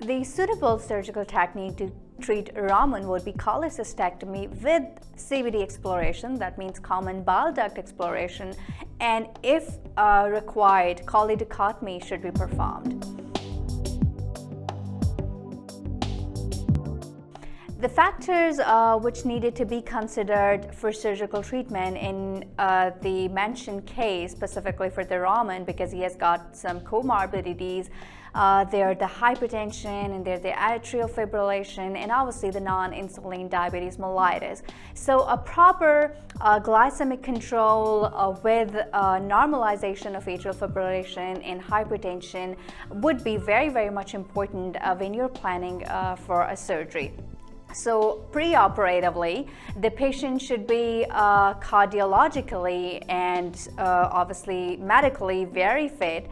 The suitable surgical technique to treat Raman would be cholecystectomy with CBD exploration, that means common bile duct exploration, and if required, cholecystectomy should be performed. The factors which needed to be considered for surgical treatment in the mentioned case, specifically for the Raman, because he has got some comorbidities, they're the hypertension and they're the atrial fibrillation and obviously the non-insulin diabetes mellitus. So a proper glycemic control with normalization of atrial fibrillation and hypertension would be very, very much important when you're planning for a surgery. So preoperatively, the patient should be cardiologically and obviously medically very fit.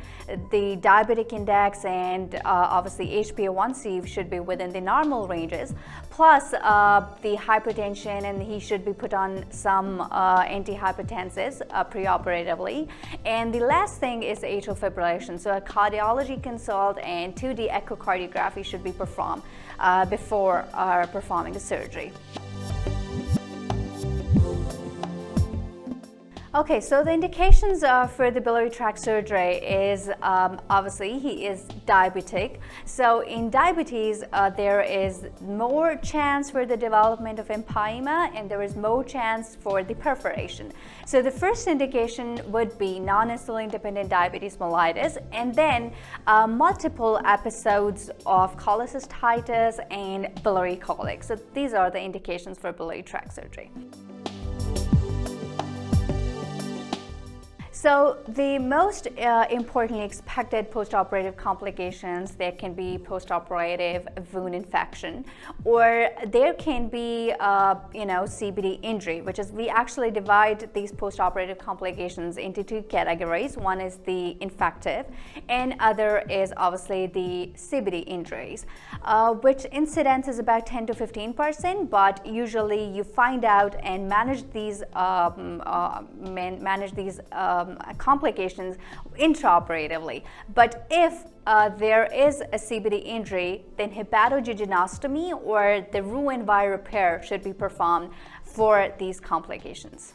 The diabetic index and obviously HbA1c should be within the normal ranges, plus the hypertension, and he should be put on some antihypertensives preoperatively. And the last thing is atrial fibrillation. So a cardiology consult and 2D echocardiography should be performed before performing the surgery. Okay, so the indications for the biliary tract surgery is obviously he is diabetic. So in diabetes, there is more chance for the development of empyema and there is more chance for the perforation. So the first indication would be non-insulin dependent diabetes mellitus, and then multiple episodes of cholecystitis and biliary colic. So these are the indications for biliary tract surgery. So the most importantly expected postoperative complications, there can be postoperative wound infection, or there can be CBD injury, which is, we actually divide these postoperative complications into two categories. One is the infective and other is obviously the CBD injuries, which incidence is about 10 to 15%, but usually you find out and manage these complications intraoperatively. But if there is a CBD injury, then hepatojejunostomy or the Roux-en-Y repair should be performed for these complications.